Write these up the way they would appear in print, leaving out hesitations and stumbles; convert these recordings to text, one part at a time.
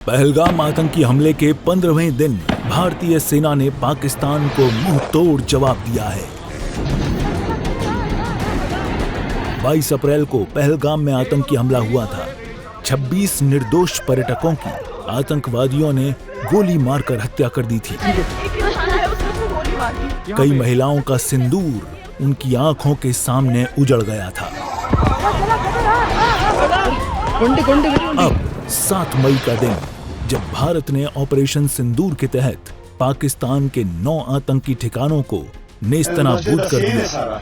पहलगाम आतंकी हमले के 15वें दिन भारतीय सेना ने पाकिस्तान को मुंह तोड़ जवाब दिया है। 22 अप्रैल को पहलगाम में आतंकी हमला हुआ था। 26 निर्दोष पर्यटकों की आतंकवादियों ने गोली मारकर हत्या कर दी थी। कई महिलाओं का सिंदूर उनकी आंखों के सामने उजड़ गया था। अब 7 मई का दिन, जब भारत ने ऑपरेशन सिंदूर के तहत पाकिस्तान के 9 आतंकी ठिकानों को नेस्तनाबूद कर दिया।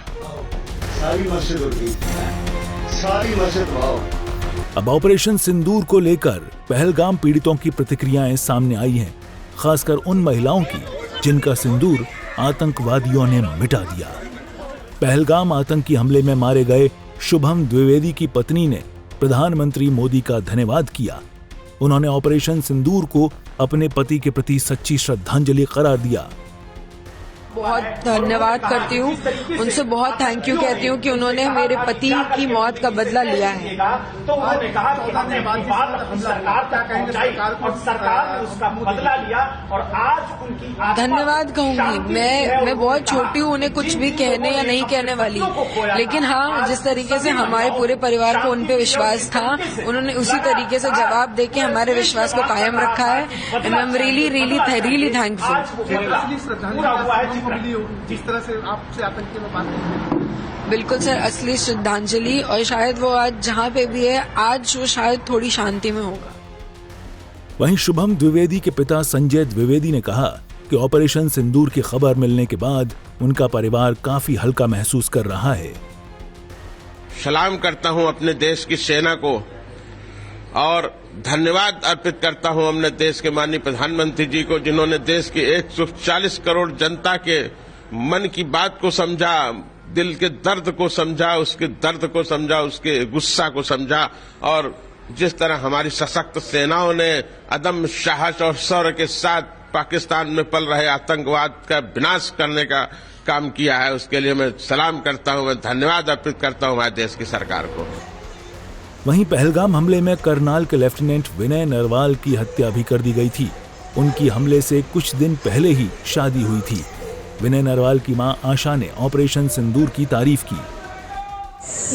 अब ऑपरेशन सिंदूर को लेकर पहलगाम पीड़ितों की प्रतिक्रियाएं सामने आई हैं, खासकर उन महिलाओं की जिनका सिंदूर आतंकवादियों ने मिटा दिया। पहलगाम आतंकी हमले में मारे गए शुभम द्विवेदी की पत्नी ने प्रधानमंत्री मोदी का धन्यवाद किया। उन्होंने ऑपरेशन सिंदूर को अपने पति के प्रति सच्ची श्रद्धांजलि करार दिया। बहुत धन्यवाद करती हूँ, उनसे बहुत थैंक यू कहती हूँ कि उन्होंने मेरे पति की मौत का बदला लिया है। तो उन्होंने कहा कि हमने बात सरकार तक पहुंचाई और सरकार ने उसका बदला लिया और आज उनकी धन्यवाद कहूंगी। मैं बहुत छोटी हूँ, उन्हें कुछ भी कहने या नहीं कहने वाली, लेकिन हाँ, जिस तरीके से हमारे पूरे परिवार को उन पे विश्वास था, उन्होंने उसी तरीके से जवाब देके हमारे विश्वास को कायम रखा है। And I am really thankful. जिस तरह से आपसे आतंकी में बात की। बिल्कुल सर, असली श्रद्धांजलि, और शायद वो आज जहाँ पे भी है, आज वो शायद थोड़ी शांति में होगा। वहीं शुभम द्विवेदी के पिता संजय द्विवेदी ने कहा कि ऑपरेशन सिंदूर की खबर मिलने के बाद उनका परिवार काफी हल्का महसूस कर रहा है। सलाम करता हूं अपने देश की सेना को और धन्यवाद अर्पित करता हूं अपने देश के माननीय प्रधानमंत्री जी को, जिन्होंने देश की 140 करोड़ जनता के मन की बात को समझा, दिल के दर्द को समझा, उसके दर्द को समझा, उसके गुस्सा को समझा, और जिस तरह हमारी सशक्त सेनाओं ने अदम्य साहस और शौर्य के साथ पाकिस्तान में पल रहे आतंकवाद का विनाश करने का काम किया है, उसके लिए मैं सलाम करता हूं, मैं धन्यवाद अर्पित करता हूं हमारे देश की सरकार को। वहीं पहलगाम हमले में करनाल के लेफ्टिनेंट विनय नरवाल की हत्या भी कर दी गई थी। उनकी हमले से कुछ दिन पहले ही शादी हुई थी। विनय नरवाल की मां आशा ने ऑपरेशन सिंदूर की तारीफ की।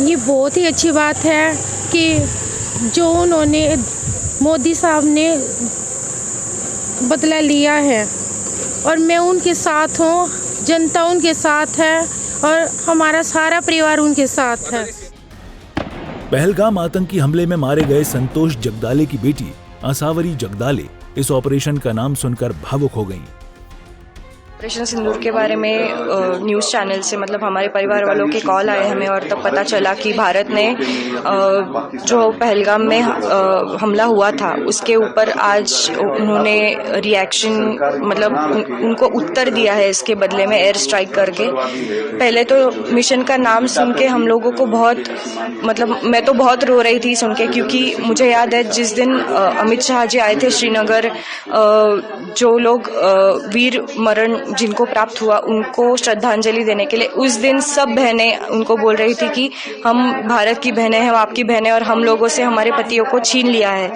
ये बहुत ही अच्छी बात है कि जो उन्होंने मोदी साहब ने बदला लिया है, और मैं उनके साथ हूँ, जनता उनके साथ है और हमारा सारा परिवार उनके साथ है। पहलगाम आतंकी हमले में मारे गए संतोष जगदाले की बेटी आसावरी जगदाले इस ऑपरेशन का नाम सुनकर भावुक हो गईं। ऑपरेशन सिंदूर के बारे में न्यूज़ चैनल से, मतलब हमारे परिवार वालों के कॉल आए हमें, और तब पता चला कि भारत ने जो पहलगाम में हमला हुआ था उसके ऊपर आज उन्होंने रिएक्शन, मतलब उनको उत्तर दिया है इसके बदले में एयर स्ट्राइक करके। पहले तो मिशन का नाम सुन के हम लोगों को बहुत, मतलब मैं तो बहुत रो रही थी सुन के, क्योंकि मुझे याद है जिस दिन अमित शाह जी आए थे श्रीनगर, जो लोग वीर मरण जिनको प्राप्त हुआ उनको श्रद्धांजलि देने के लिए, उस दिन सब बहनें उनको बोल रही थी कि हम भारत की बहनें हैं, हम आपकी बहनें, और हम लोगों से हमारे पतियों को छीन लिया है।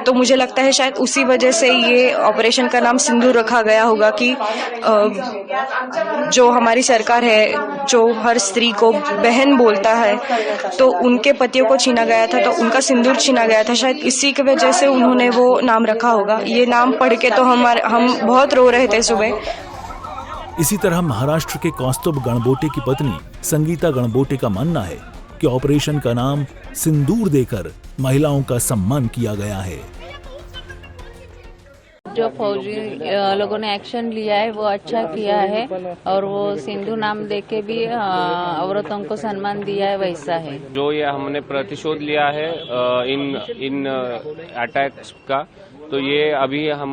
तो मुझे लगता है शायद उसी वजह से ये ऑपरेशन का नाम सिंदूर रखा गया होगा कि जो हमारी सरकार है, जो हर स्त्री को बहन बोलता है, तो उनके पतियों को छीना गया था, तो उनका सिंदूर छीना गया था, शायद इसी की वजह से उन्होंने वो नाम रखा होगा। ये नाम पढ़ के तो हम बहुत रो रहे थे सुबह। इसी तरह महाराष्ट्र के कौस्तुभ गणबोटे की पत्नी संगीता गणबोटे का मानना है कि ऑपरेशन का नाम सिंदूर देकर महिलाओं का सम्मान किया गया है। जो फौजी लोगों ने एक्शन लिया है वो अच्छा किया है, और वो सिंधु नाम देके भी औरतों को सम्मान दिया है, वैसा है। जो ये हमने प्रतिशोध लिया है इन अटैक्स का, तो ये अभी हम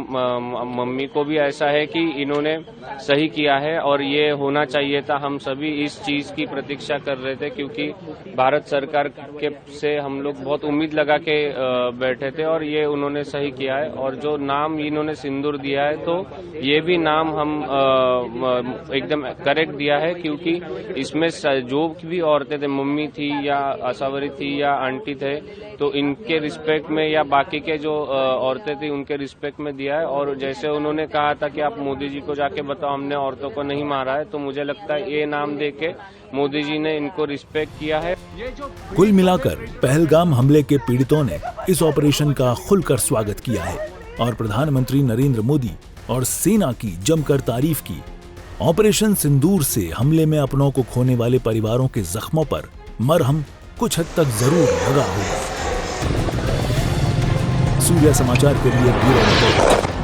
मम्मी को भी ऐसा है कि इन्होंने सही किया है और ये होना चाहिए था। हम सभी इस चीज की प्रतीक्षा कर रहे थे, क्योंकि भारत सरकार के से हम लोग बहुत उम्मीद लगा के बैठे थे, और ये उन्होंने सही किया है। और जो नाम इन्होंने सिंदूर दिया है, तो ये भी नाम हम एकदम करेक्ट दिया है, क्योंकि इसमें जो भी औरतें थे, मम्मी थी या आसावरी थी या आंटी थे, तो इनके रिस्पेक्ट में, या बाकी के जो औरतें थी प्रधानमंत्री उनके रिस्पेक्ट में दिया है। और जैसे उन्होंने कहा था कि आप मोदी जी को जाके बताओ हमने औरतों को नहीं मारा है, तो मुझे लगता है ये नाम देके मोदी जी ने इनको रिस्पेक्ट किया है। कुल मिलाकर पहलगाम हमले के पीड़ितों ने इस ऑपरेशन का खुलकर स्वागत किया है और प्रधानमंत्री नरेंद्र मोदी और सेना की जमकर तारीफ की। ऑपरेशन सिंदूर से हमले में अपनों को खोने वाले परिवारों के जख्मों पर मरहम कुछ हद तक जरूर लगा होगा। सूर्या समाचार के लिए ब्यूरो रिपोर्ट।